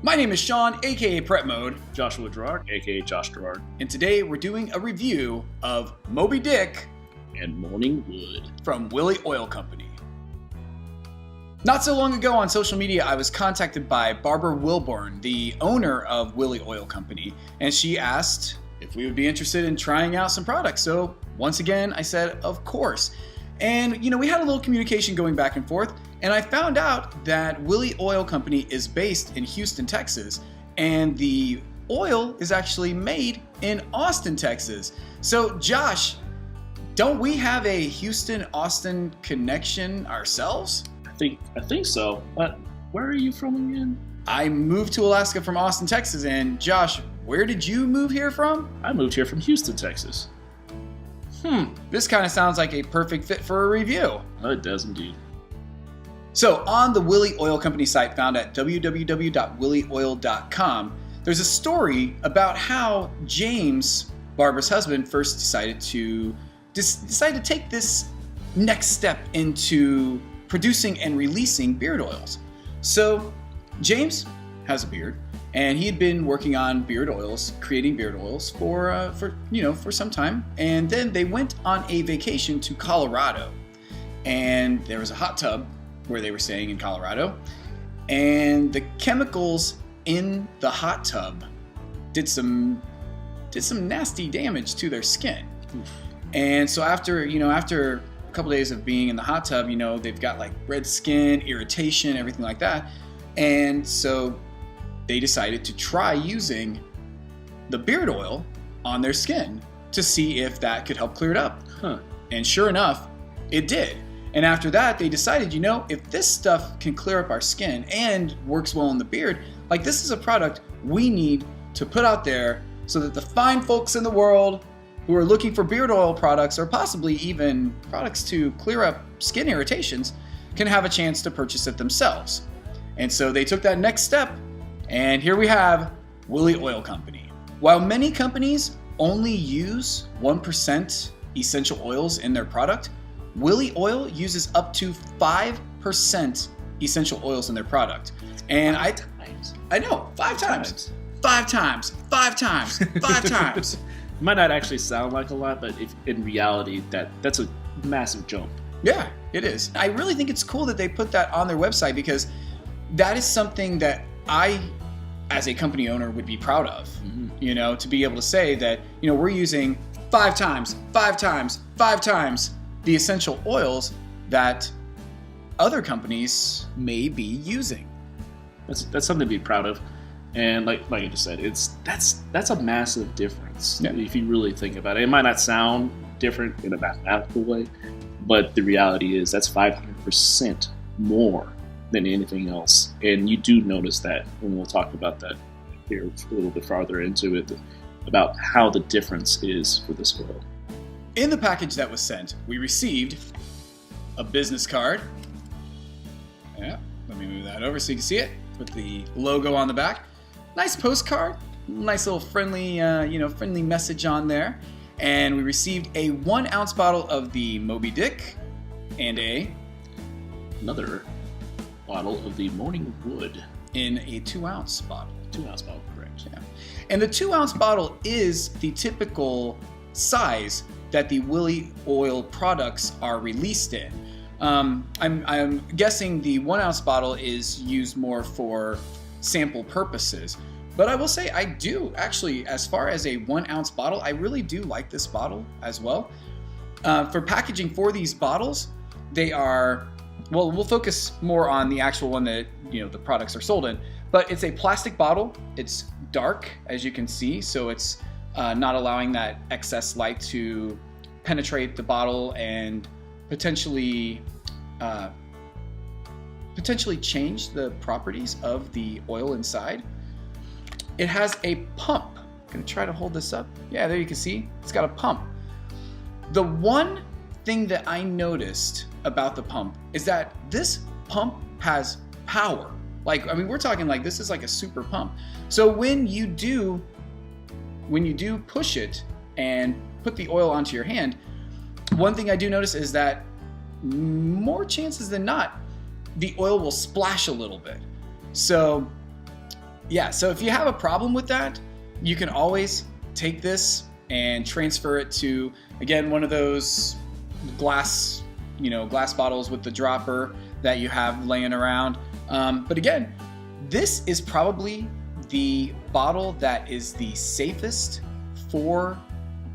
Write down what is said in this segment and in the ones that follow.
My name is Sean, aka Prep Mode, Joshua Gerard, aka Josh Gerard, and today we're doing a review of Moby Dick and Morning Wood from Willy Oil Company. Not so long ago on social media, I was contacted by Barbara Wilborn, the owner of Willy Oil Company, and she asked if we would be interested in trying out some products. So once again, I said, of course. And we had a little communication going back and forth, and I found out that Willy Oil Company is based in Houston, Texas, and the oil is actually made in Austin, Texas. So Josh, don't we have a Houston-Austin connection ourselves? I think so. But where are you from again? I moved to Alaska from Austin, Texas, and Josh, where did you move here from? I moved here from Houston, Texas. This kind of sounds like a perfect fit for a review. Oh, it does indeed. So on the Willy Oil Company site found at www.willyoil.com, there's a story about how James, Barbara's husband, first decided to take this next step into producing and releasing beard oils. So James has a beard, and he had been working on beard oils, creating beard oils for some time. And then they went on a vacation to Colorado, and there was a hot tub where they were staying in Colorado, and the chemicals in the hot tub did some nasty damage to their skin. And so after a couple days of being in the hot tub, they've got like red skin, irritation, everything like that. And so they decided to try using the beard oil on their skin to see if that could help clear it up. And sure enough, it did. And after that, they decided, if this stuff can clear up our skin and works well in the beard, like this is a product we need to put out there so that the fine folks in the world who are looking for beard oil products, or possibly even products to clear up skin irritations, can have a chance to purchase it themselves. And so they took that next step, and here we have Willy Oil Company. While many companies only use 1% essential oils in their product, Willy Oil uses up to 5% essential oils in their product. And I know, 5 times. 5 times. 5 times. 5 times. It might not actually sound like a lot, but in reality, that's a massive jump. Yeah, it is. I really think it's cool that they put that on their website, because that is something that I, as a company owner, would be proud of. Mm-hmm. To be able to say that, we're using 5 times the essential oils that other companies may be using. That's something to be proud of. And like you just said, that's a massive difference. Yeah. If you really think about it. It might not sound different in a mathematical way, but the reality is that's 500% more than anything else. And you do notice that, and we'll talk about that here a little bit farther into it, about how the difference is for this oil. In the package that was sent, we received a business card. Yeah, let me move that over so you can see it with the logo on the back. Nice postcard, nice little friendly message on there. And we received a 1 ounce bottle of the Moby Dick and another bottle of the Morning Wood in a 2 ounce bottle. 2 ounce bottle, correct. Yeah. And the 2 ounce bottle is the typical size that the Willy Oil products are released in. I'm guessing the 1 ounce bottle is used more for sample purposes. But I will say I do actually, as far as a 1 ounce bottle, I really do like this bottle as well. For packaging for these bottles, they are, well, we'll focus more on the actual one that, the products are sold in. But it's a plastic bottle. It's dark, as you can see, so it's not allowing that excess light to penetrate the bottle and potentially change the properties of the oil inside. It has a pump. I'm gonna try to hold this up. Yeah, there you can see it's got a pump. The one thing that I noticed about the pump is that this pump has power. We're talking like this is like a super pump. So when you do push it and put the oil onto your hand, one thing I do notice is that more chances than not, the oil will splash a little bit. So yeah, so if you have a problem with that, you can always take this and transfer it to, again, one of those glass bottles with the dropper that you have laying around. But again, this is probably the bottle that is the safest for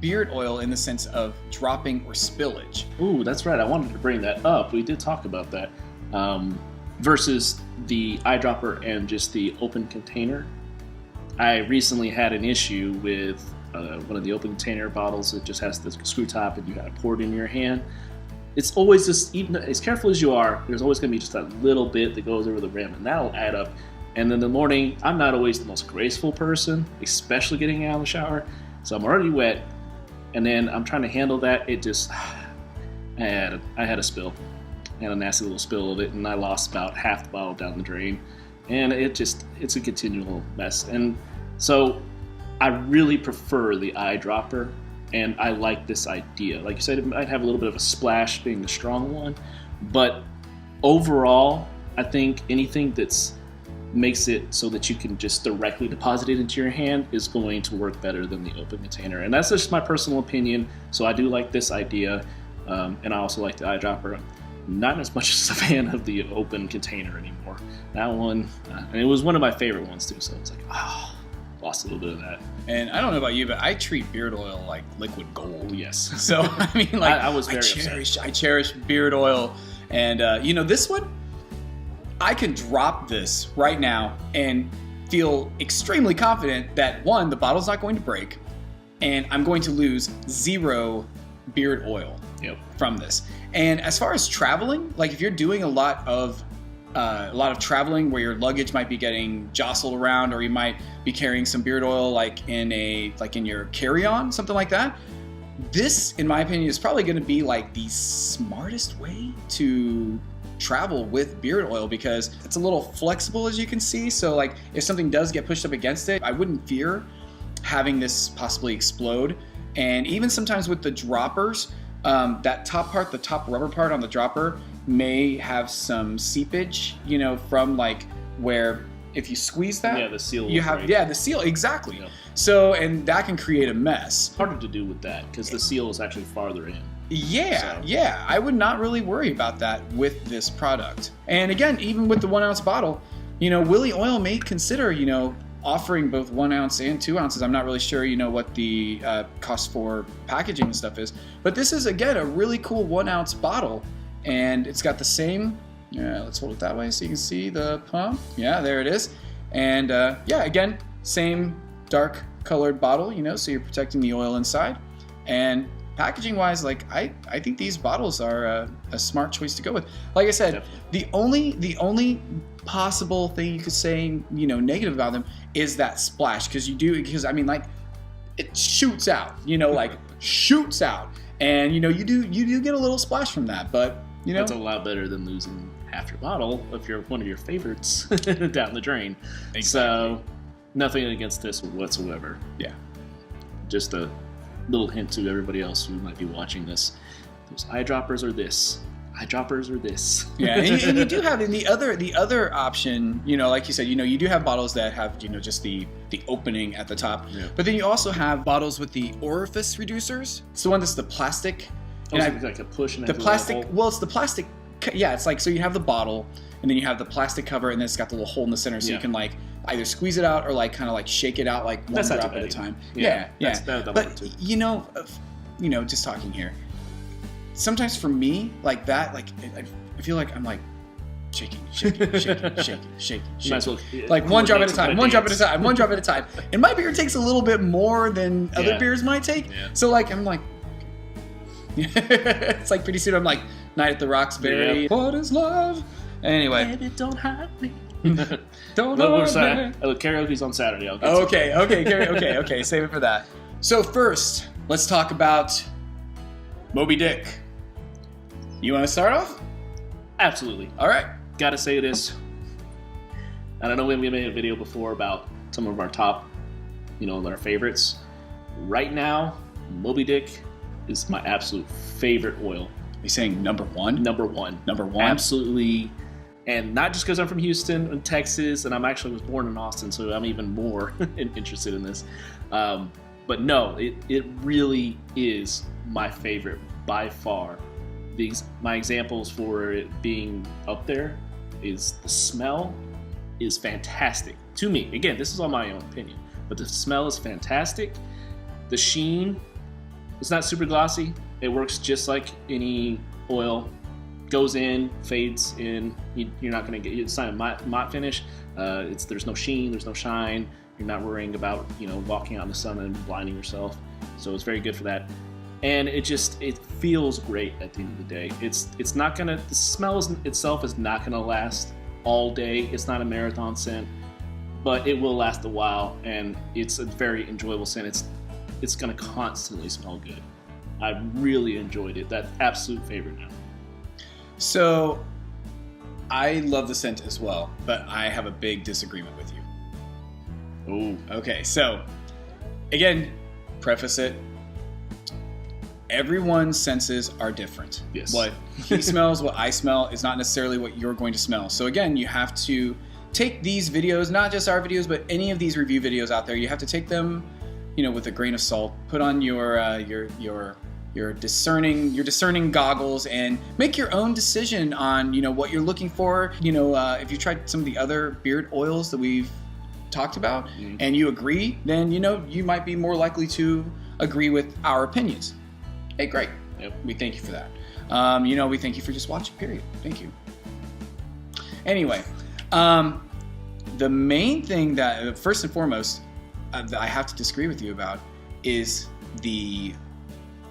beard oil in the sense of dropping or spillage. Ooh, that's right. I wanted to bring that up. We did talk about that. Versus the eyedropper and just the open container. I recently had an issue with one of the open container bottles. It just has the screw top and you gotta pour it in your hand. It's always just, even as careful as you are, there's always gonna be just that little bit that goes over the rim, and that'll add up. And then in the morning, I'm not always the most graceful person, especially getting out of the shower. So I'm already wet, and then I'm trying to handle that. It just, I had a spill. I had a nasty little spill of it, and I lost about half the bottle down the drain. And it's a continual mess. And so I really prefer the eyedropper, and I like this idea. Like you said, it might have a little bit of a splash being the strong one, but overall, I think anything that's makes it so that you can just directly deposit it into your hand is going to work better than the open container. And that's just my personal opinion. So I do like this idea, and I also like the eyedropper. Not as much as a fan of the open container anymore. That one, and it was one of my favorite ones too, so it's like, lost a little bit of that. And I don't know about you, but I treat beard oil like liquid gold. Yes. So, I mean, like, I was very upset. I cherish beard oil. And, this one, I can drop this right now and feel extremely confident that, one, the bottle's not going to break, and I'm going to lose 0 beard oil from this. And as far as traveling, like if you're doing a lot of traveling where your luggage might be getting jostled around, or you might be carrying some beard oil like in your carry-on, something like that, this, in my opinion, is probably going to be like the smartest way to travel with beard oil, because it's a little flexible, as you can see. So like if something does get pushed up against it, I wouldn't fear having this possibly explode. And even sometimes with the droppers, that top part, the top rubber part on the dropper, may have some seepage, from like where if you squeeze that, the seal. You have the seal, exactly. Yep. So, and that can create a mess. Harder to do with that because the seal is actually farther in. Yeah, I would not really worry about that with this product. And again, even with the 1 ounce bottle, Willy Oil may consider, offering both 1 ounce and 2 ounces. I'm not really sure, what the cost for packaging and stuff is. But this is, again, a really cool 1 ounce bottle. And it's got the same, let's hold it that way so you can see the pump. Yeah, there it is. And again, same dark colored bottle, so you're protecting the oil inside. And packaging wise, like I think these bottles are a smart choice to go with. Like I said, definitely. the only possible thing you could say, negative about them is that splash, because I mean, like, it shoots out, shoots out, and you do get a little splash from that, but that's a lot better than losing half your bottle if you're one of your favorites down the drain. Exactly. So nothing against this whatsoever. Yeah, just a little hint to everybody else who might be watching this: those eyedroppers are this. Eyedroppers are this. Yeah, and you do have in the other option, like you said, you do have bottles that have, just the opening at the top. Yeah. But then you also have bottles with the orifice reducers. It's the one that's the plastic. It's like a push and the plastic. Well, it's the plastic. Yeah, it's like, so you have the bottle, and then you have the plastic cover, and then it's got the little hole in the center, so you can like either squeeze it out or like kind of like shake it out like one drop at a time. Yeah. But just talking here. Sometimes for me, like that, like I feel like I'm like shaking. Well, like one drop at a time, one drop at a time. And my beer takes a little bit more than other beers might take. Yeah. So like I'm like, it's like pretty soon I'm like Night at the Roxbury. Yeah. What is love? Anyway. Baby, don't hide me. Don't hide me. Karaoke's on Saturday. Okay. Save it for that. So first, let's talk about Moby Dick. You want to start off? Absolutely. All right. Gotta say this. I don't know when we made a video before about some of our top, our favorites. Right now, Moby Dick is my absolute favorite oil. Are you saying number one? Number one. Number one? Absolutely And not just because I'm from Houston and Texas, and I'm actually was born in Austin, so I'm even more interested in this. But no, it really is my favorite by far. My examples for it being up there is the smell is fantastic to me. Again, this is all my own opinion, but the smell is fantastic. The sheen, it's not super glossy. It works just like any oil. Goes in, fades in. You're not going to get, it's not a matte finish. There's no sheen, there's no shine. You're not worrying about walking out in the sun and blinding yourself. So it's very good for that. And it feels great at the end of the day. It's not gonna, the smell itself is not gonna last all day. It's not a marathon scent, but it will last a while, and it's a very enjoyable scent. It's gonna constantly smell good. I really enjoyed it. That's absolute favorite now. So, I love the scent as well, but I have a big disagreement with you. Oh. Okay, so, again, preface it. Everyone's senses are different. Yes. What he smells, what I smell, is not necessarily what you're going to smell. So again, you have to take these videos, not just our videos, but any of these review videos out there, you have to take them, with a grain of salt. Put on your discerning goggles and make your own decision on what you're looking for. If you tried some of the other beard oils that we've talked about, and you agree, then you might be more likely to agree with our opinions. Hey, great. Yep. We thank you for that. We thank you for just watching. Period. Thank you. Anyway, the main thing that first and foremost that I have to disagree with you about is the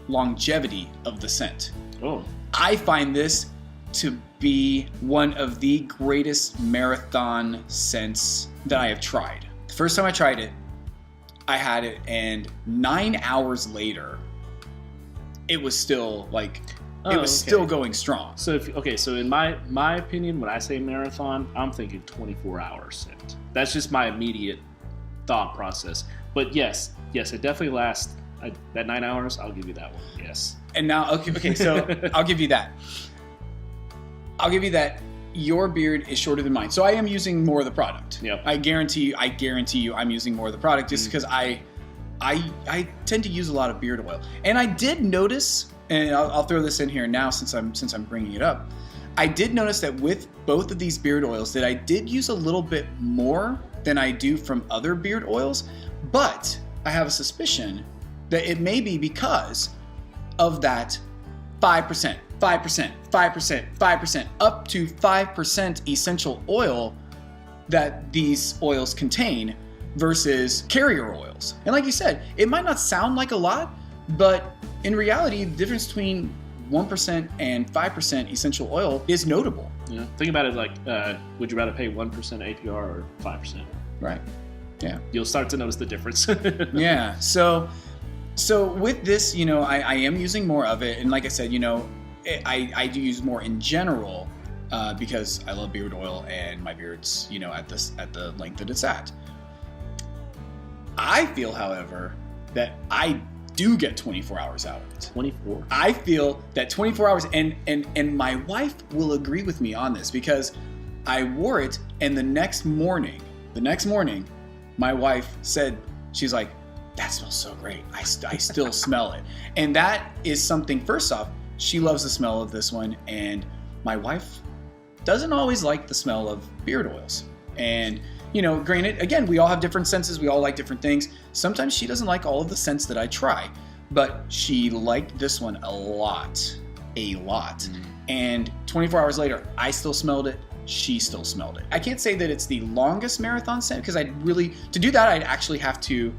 longevity of the scent. Oh. I find this to be one of the greatest marathon scents that I have tried. The first time I tried it, I had it, and 9 hours later, it was still still going strong. So so in my opinion, when I say marathon, I'm thinking 24 hours scent. That's just my immediate thought process. But yes, it definitely lasts that 9 hours. I'll give you that one. Yes. And now, okay, so I'll give you that. Your beard is shorter than mine, so I am using more of the product. Yep. I guarantee you, I'm using more of the product just because I tend to use a lot of beard oil, and I did notice, and I'll throw this in here now since I'm bringing it up. I did notice that with both of these beard oils that I did use a little bit more than I do from other beard oils, but I have a suspicion that it may be because of that 5%, up to 5% essential oil that these oils contain versus carrier oils. And like you said, it might not sound like a lot, but in reality, the difference between 1% and 5% essential oil is notable. Yeah. Think about it like, would you rather pay 1% APR or 5%? Right. Yeah. You'll start to notice the difference. Yeah. So with this, I am using more of it. And like I said, I do use more in general because I love beard oil and my beard's, at the length that it's at. I feel, however, that I do get 24 hours out of it. 24? I feel that 24 hours, and my wife will agree with me on this because I wore it, and the next morning, my wife said, she's like, that smells so great. I still smell it. And that is something, first off, she loves the smell of this one, and my wife doesn't always like the smell of beard oils. And granted, again, we all have different senses. We all like different things. Sometimes she doesn't like all of the scents that I try, but she liked this one a lot. And 24 hours later, I still smelled it. She still smelled it. I can't say that it's the longest marathon scent because to do that, I'd actually have to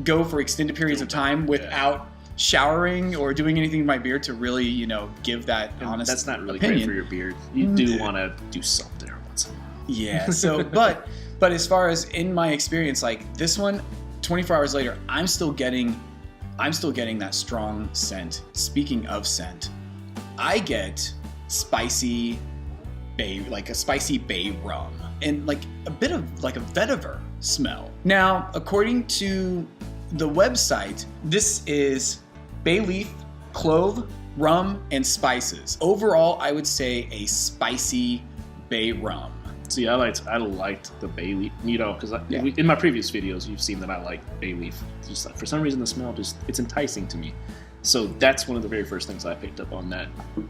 go for extended periods of time without showering or doing anything with my beard to really, give that honest That's not really opinion. great for your beard. You do want to do something every once in a while. Yeah. So, but as far as in my experience, like this one, 24 hours later, I'm still getting that strong scent. Speaking of scent, I get spicy bay rum and like a bit of like a vetiver smell. Now, according to the website, this is bay leaf, clove, rum, and spices. Overall, I would say a spicy bay rum. See, I liked the bay leaf, because in my previous videos, you've seen that I like bay leaf. Just for some reason, the smell it's enticing to me. So that's one of the very first things I picked up on that.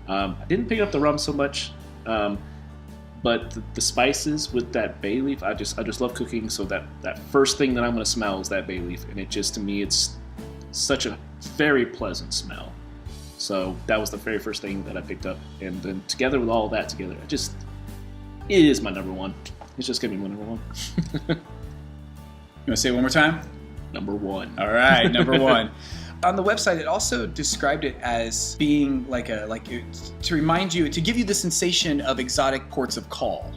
I didn't pick up the rum so much, but the spices with that bay leaf, I just love cooking. So that first thing that I'm going to smell is that bay leaf, and to me, it's such a very pleasant smell. So that was the very first thing that I picked up, and then together with all that together, it is my number one. It's just gonna be my number one. You want to say it one more time? Number one. All right, number one. On the website, it also described it as being to remind you, to give you the sensation of exotic ports of call.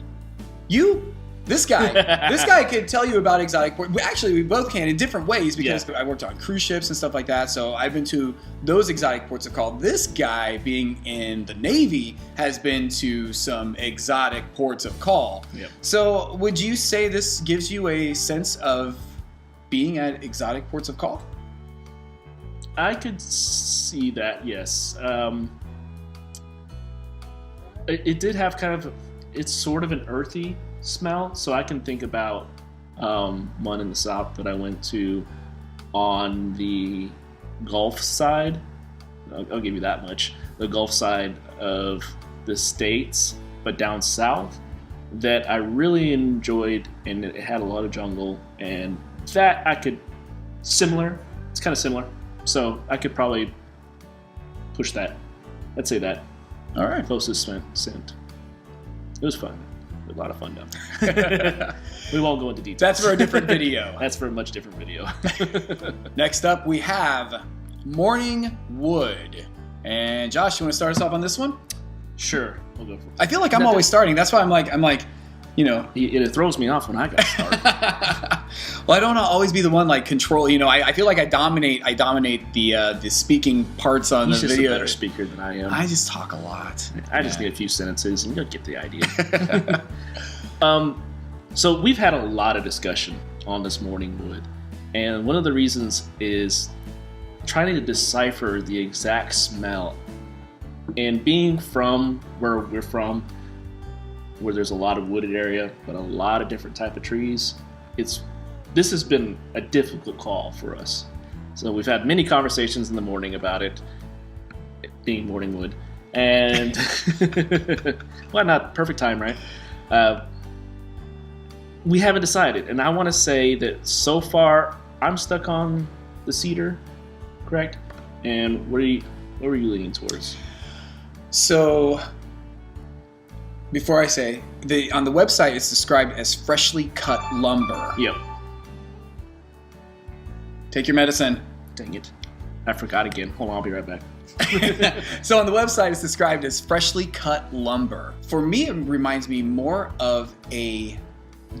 This guy can tell you about exotic ports. Actually, we both can in different ways because I worked on cruise ships and stuff like that. So I've been to those exotic ports of call. This guy, being in the Navy, has been to some exotic ports of call. Yep. So would you say this gives you a sense of being at exotic ports of call? I could see that, yes. It did have it's sort of an earthy smell, so I can think about one in the south that I went to on the Gulf side. I'll give you that much. The Gulf side of the States, but down south, that I really enjoyed, and it had a lot of jungle, and that it's kind of similar, so I could probably push that. I'd say that. All right. Closest scent. It was fun. A lot of fun down there. We won't go into details. That's for a different video. That's for a much different video. Next up, we have Morning Wood. And Josh, you want to start us off on this one? Sure, we'll go for it. I feel like I'm always starting. That's why I'm like, It throws me off when I got started. Well, I don't always be the one control. I feel like I dominate the speaking parts on the video. He's just a better speaker than I am. I just talk a lot. I just need a few sentences, and you'll get the idea. So we've had a lot of discussion on this Morning Wood, and one of the reasons is trying to decipher the exact smell. And being from where we're from, where there's a lot of wooded area, but a lot of different type of trees, this has been a difficult call for us. So we've had many conversations in the morning about it being Morning Wood, and why not? Perfect time, right? We haven't decided, and I want to say that so far I'm stuck on the cedar, correct? And where were you leaning towards? So, before I say, on the website it's described as freshly cut lumber. Yep. Take your medicine. Dang it. I forgot again. Hold on, I'll be right back. So on the website it's described as freshly cut lumber. For me, it reminds me more of a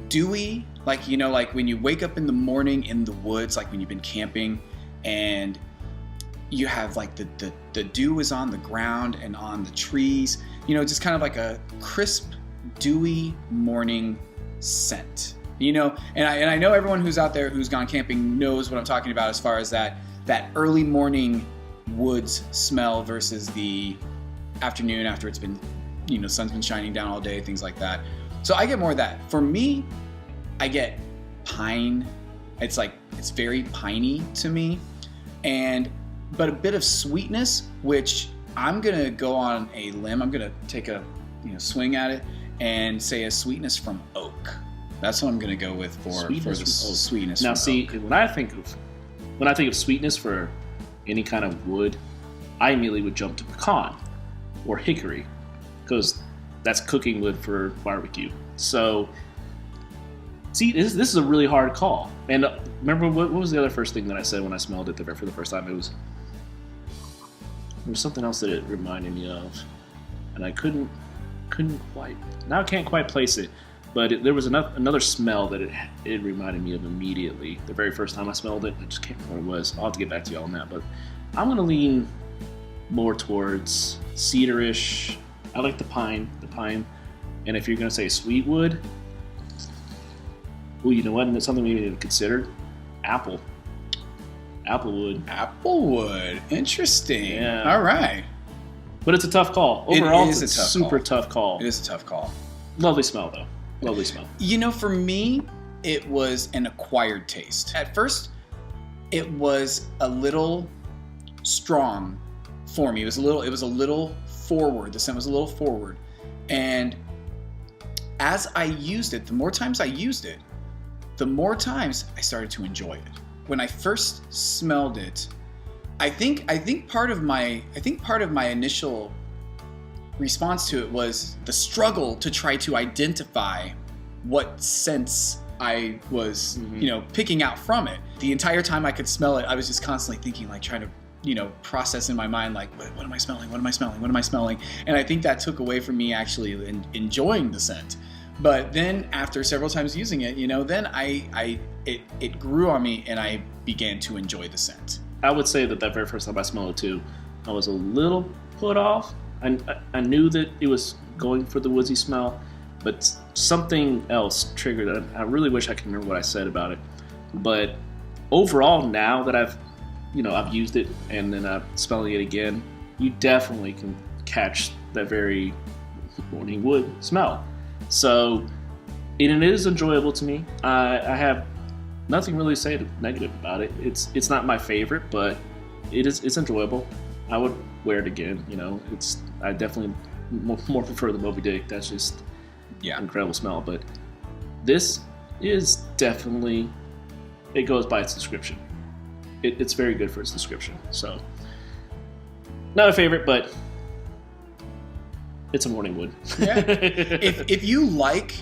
dewy, like when you wake up in the morning in the woods, like when you've been camping and you have the dew is on the ground and on the trees, just kind of like a crisp, dewy morning scent, and I know everyone who's out there who's gone camping knows what I'm talking about as far as that early morning woods smell versus the afternoon after it's been, sun's been shining down all day, things like that. So I get more of that. For me, I get pine. It's very piney to me, but a bit of sweetness, which I'm gonna go on a limb. I'm gonna take a swing at it and say a sweetness from oak. That's what I'm gonna go with for the sweetness. Now, from see, oak. when I think of sweetness for any kind of wood, I immediately would jump to pecan or hickory, because that's cooking wood for barbecue. So, see, this is a really hard call. And remember, what was the other first thing that I said when I smelled it for the first time? There was something else that it reminded me of, and I couldn't quite. Now I can't quite place it, but there was another smell that it reminded me of immediately. The very first time I smelled it, I just can't remember what it was. I'll have to get back to you on that, but I'm going to lean more towards cedarish. I like the pine, and if you're going to say sweet wood, well, you know what? That's something we need to consider. Applewood. Applewood. Interesting. Yeah. All right. But it's a tough call. Overall, it is it's a super tough call. It is a tough call. Lovely smell, though. Lovely smell. You know, for me, it was an acquired taste. At first, it was a little strong for me. It was a little forward. The scent was a little forward. And as I used it, the more times I used it, the more times I started to enjoy it. When I first smelled it, I think part of my initial response to it was the struggle to try to identify what scents I was, picking out from it. The entire time I could smell it, I was just constantly thinking, like trying to, process in my mind, like, what am I smelling? What am I smelling? What am I smelling? And I think that took away from me actually enjoying the scent. But then after several times using it, then it grew on me and I began to enjoy the scent. I would say that very first time I smelled it too, I was a little put off. I knew that it was going for the woodsy smell, but something else triggered it. I really wish I could remember what I said about it. But overall, now that I've used it and then I'm smelling it again, you definitely can catch that very morning wood smell. So it is enjoyable to me. I have nothing really to say negative about it. It's not my favorite, but it's enjoyable. I would wear it again. I definitely more prefer the Moby Dick. That's just incredible smell. But this is definitely, it goes by its description. It's very good for its description. So not a favorite, but it's a morning wood. Yeah. If you like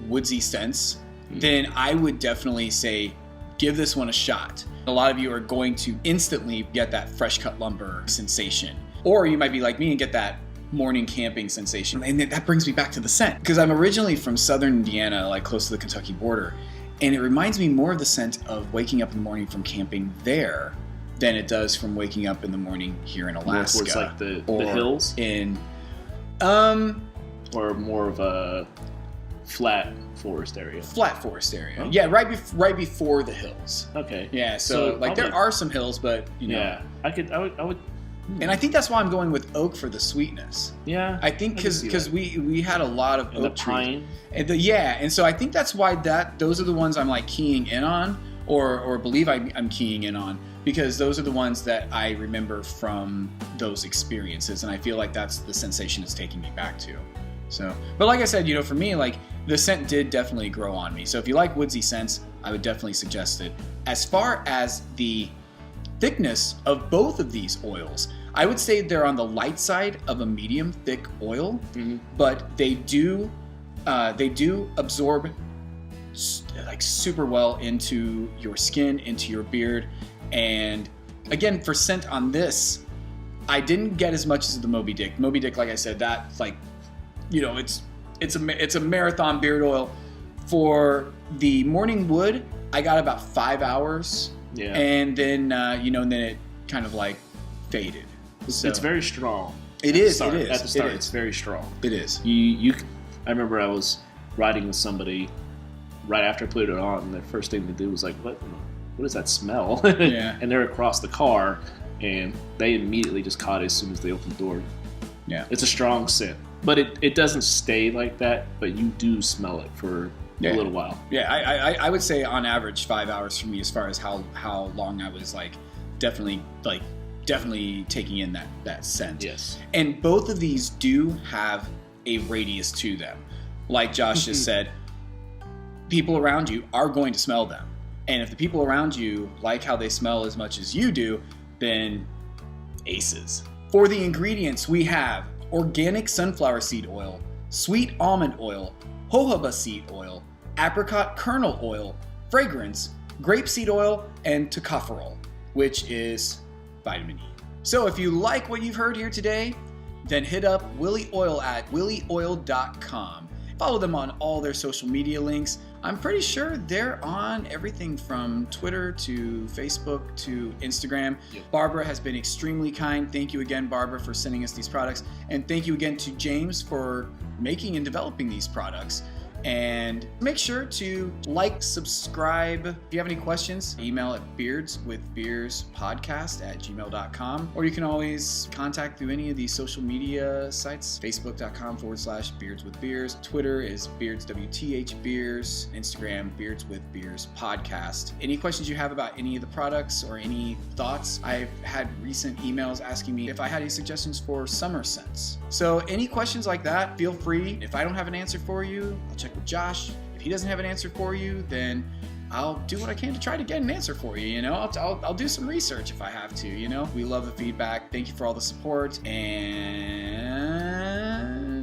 woodsy scents, then I would definitely say give this one a shot. A lot of you are going to instantly get that fresh cut lumber sensation. Or you might be like me and get that morning camping sensation. And that brings me back to the scent. Because I'm originally from southern Indiana, like close to the Kentucky border. And it reminds me more of the scent of waking up in the morning from camping there than it does from waking up in the morning here in Alaska. More towards like the hills? Or more of a flat forest area. Flat forest area. Oh. Yeah, right before the hills. Okay. Yeah, so there are some hills, but Yeah, I would. And I think that's why I'm going with oak for the sweetness. Yeah. I think because we had a lot of and oak the pine. And and so I think that's why those are the ones I'm like keying in on, or believe I'm keying in on, because those are the ones that I remember from those experiences, and I feel like that's the sensation it's taking me back to. So, but like I said, for me, like the scent did definitely grow on me. So if you like woodsy scents, I would definitely suggest it. As far as the thickness of both of these oils, I would say they're on the light side of a medium thick oil, but they do absorb like super well into your skin, into your beard. And again, for scent on this, I didn't get as much as the Moby Dick. Moby Dick, like I said, that like, it's a marathon beard oil. For the morning wood, I got about 5 hours. Yeah. And then then it kind of like faded. So, it's very strong. It is. At the start, it's very strong. It is. I remember I was riding with somebody right after I put it on, and the first thing they did was like, what does that smell? Yeah. And they're across the car, and they immediately just caught it as soon as they opened the door. Yeah. It's a strong scent. But it doesn't stay like that, but you do smell it for a little while. Yeah, I would say on average 5 hours for me, as far as how long I was like definitely taking in that scent. Yes. And both of these do have a radius to them. Like Josh just said, people around you are going to smell them. And if the people around you like how they smell as much as you do, then aces. For the ingredients, we have organic sunflower seed oil, sweet almond oil, jojoba seed oil, apricot kernel oil, fragrance, grapeseed oil, and tocopherol, which is vitamin E. So if you like what you've heard here today, then hit up Willy Oil at willyoil.com. Follow them on all their social media links. I'm pretty sure they're on everything from Twitter to Facebook to Instagram. Yep. Barbara has been extremely kind. Thank you again, Barbara, for sending us these products. And thank you again to James for making and developing these products. And make sure to like, subscribe. If you have any questions, email at beardswithbeerspodcast@gmail.com. Or you can always contact through any of these social media sites, facebook.com/beardswithbeers. Twitter is beardswthbeers. Instagram, beardswithbeerspodcast. Any questions you have about any of the products or any thoughts? I've had recent emails asking me if I had any suggestions for summer scents. So any questions like that, feel free. If I don't have an answer for you, I'll check with Josh. If he doesn't have an answer for you, then I'll do what I can to try to get an answer for you. I'll do some research if I have to. We love the feedback. Thank you for all the support. And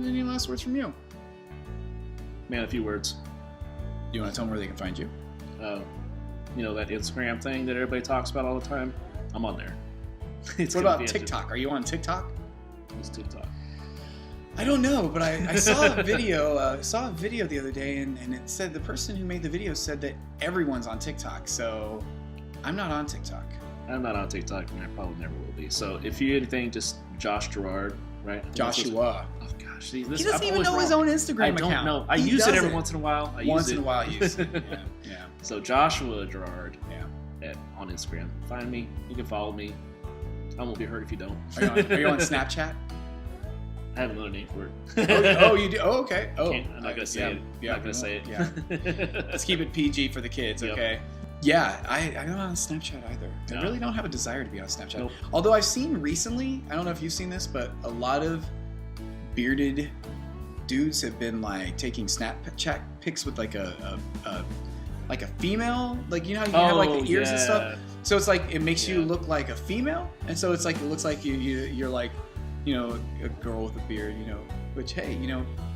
any last words from you? Man, a few words. Do you want to tell them where they can find you? That Instagram thing that everybody talks about all the time. I'm on there. What about TikTok? Are you on TikTok? What's TikTok? I don't know, but I saw a video. The other day, and it said the person who made the video said that everyone's on TikTok. So I'm not on TikTok. I'm not on TikTok, and I probably never will be. So if you anything, just Josh Gerard, right? Joshua. Oh gosh, he doesn't even know his own Instagram account. I don't know. I use it every once in a while. Once in a while, I use it. Yeah. So Joshua Gerard. Yeah. On Instagram. Find me. You can follow me. I won't be hurt if you don't. Are you on Snapchat? I have another name for it. Oh, you do? Oh, okay. Oh, I'm not gonna say it. Yeah, I'm not gonna say it. Yeah. Let's keep it PG for the kids, Yep. okay? Yeah, I'm not on Snapchat either. No. I really don't have a desire to be on Snapchat. Nope. Although I've seen recently, I don't know if you've seen this, but a lot of bearded dudes have been like taking Snapchat pics with like a female, like how you have like the ears and stuff. So it's like it makes you look like a female, and so it's like it looks like you're like a girl with a beard, Which hey,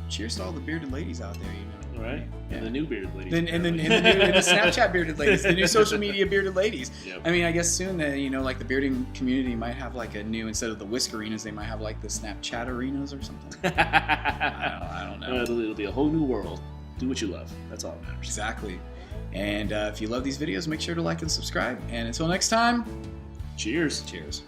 cheers to all the bearded ladies out there, All right. Yeah. And the new bearded ladies. And the Snapchat bearded ladies, the new social media bearded ladies. Yep. I mean, I guess soon like the bearding community might have like a new, instead of the whisk arenas, they might have like the Snapchat arenas or something. I don't know. It'll be a whole new world. Do what you love. That's all that matters. Exactly. And if you love these videos, make sure to like and subscribe. And until next time, Cheers. Cheers.